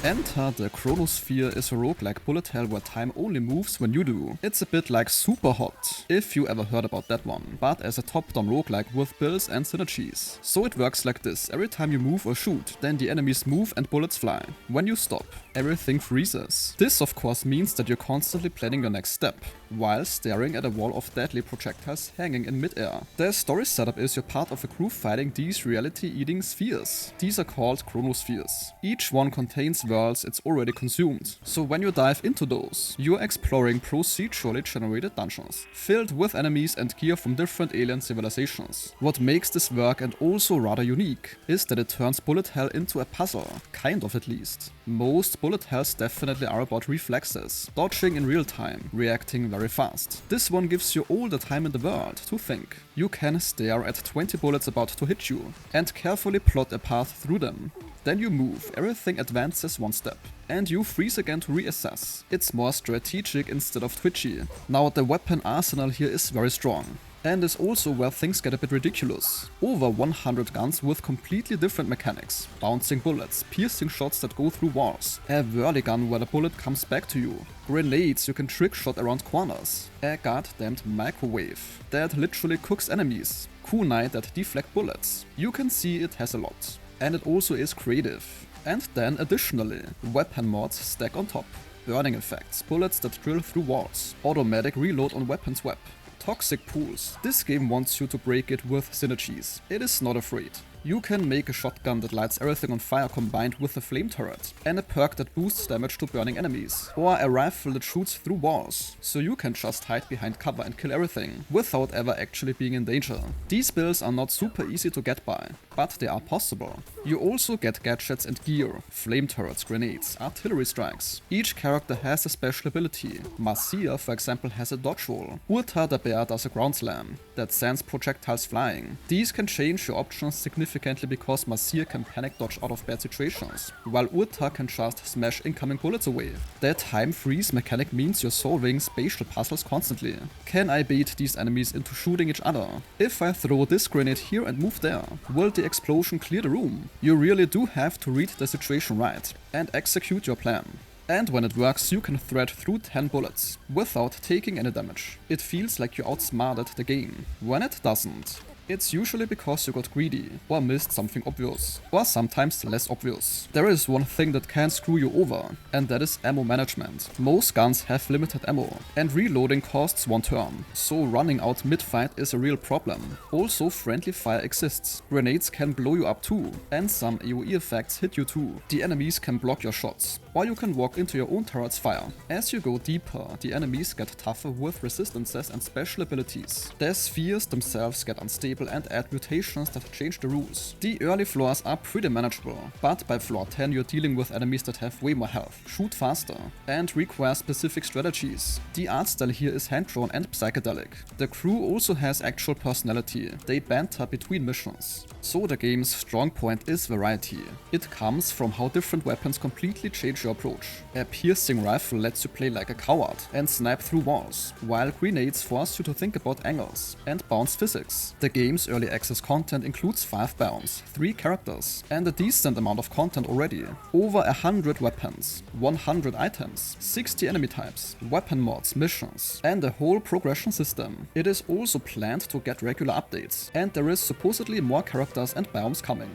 Enter the Chronosphere is a roguelike bullet hell where time only moves when you do. It's a bit like Super Hot, if you ever heard about that one, but as a top-down roguelike with builds and synergies. So it works like this: every time you move or shoot, then the enemies move and bullets fly. When you stop, everything freezes. This of course means that you're constantly planning your next step, while staring at a wall of deadly projectiles hanging in mid-air. The story setup is you're part of a crew fighting these reality-eating spheres. These are called chronospheres. Each one contains worlds it's already consumed. So when you dive into those, you're exploring procedurally generated dungeons, filled with enemies and gear from different alien civilizations. What makes this work and also rather unique is that it turns bullet hell into a puzzle, kind of at least. Most bullet hells definitely are about reflexes, dodging in real time, reacting very fast. This one gives you all the time in the world to think. You can stare at 20 bullets about to hit you and carefully plot a path through them. Then you move, everything advances one step, and you freeze again to reassess. It's more strategic instead of twitchy. Now the weapon arsenal here is very strong, and is also where things get a bit ridiculous. Over 100 guns with completely different mechanics. Bouncing bullets, piercing shots that go through walls, a whirly-gun where the bullet comes back to you, grenades you can trickshot around corners, a goddamned microwave that literally cooks enemies, kunai that deflect bullets. You can see it has a lot. And it also is creative. And then additionally, weapon mods stack on top. Burning effects, bullets that drill through walls, automatic reload on weapons web, toxic pools. This game wants you to break it with synergies. It is not afraid. You can make a shotgun that lights everything on fire combined with a flame turret, and a perk that boosts damage to burning enemies, or a rifle that shoots through walls, so you can just hide behind cover and kill everything, without ever actually being in danger. These builds are not super easy to get by, but they are possible. You also get gadgets and gear, flame turrets, grenades, artillery strikes. Each character has a special ability. Marcia, for example, has a dodge roll. Urta the bear does a ground slam that sends projectiles flying. These can change your options significantly because Marcia can panic dodge out of bad situations, while Urta can just smash incoming bullets away. The time freeze mechanic means you're solving spatial puzzles constantly. Can I bait these enemies into shooting each other? If I throw this grenade here and move there, will the explosion clear the room? You really do have to read the situation right and execute your plan. And when it works, you can thread through 10 bullets without taking any damage. It feels like you outsmarted the game. When it doesn't, it's usually because you got greedy, or missed something obvious, or sometimes less obvious. There is one thing that can screw you over, and that is ammo management. Most guns have limited ammo, and reloading costs one turn, so running out mid-fight is a real problem. Also, friendly fire exists. Grenades can blow you up too, and some AoE effects hit you too. The enemies can block your shots, or you can walk into your own turret's fire. As you go deeper, the enemies get tougher with resistances and special abilities. The spheres themselves get unstable and add mutations that change the rules. The early floors are pretty manageable, but by floor 10 you're dealing with enemies that have way more health, shoot faster, and require specific strategies. The art style here is hand-drawn and psychedelic. The crew also has actual personality, they banter between missions. So the game's strong point is variety. It comes from how different weapons completely change your approach. A piercing rifle lets you play like a coward and snipe through walls, while grenades force you to think about angles and bounce physics. The game's early access content includes 5 biomes, 3 characters, and a decent amount of content already. Over 100 weapons, 100 items, 60 enemy types, weapon mods, missions, and a whole progression system. It is also planned to get regular updates, and there is supposedly more characters and biomes coming.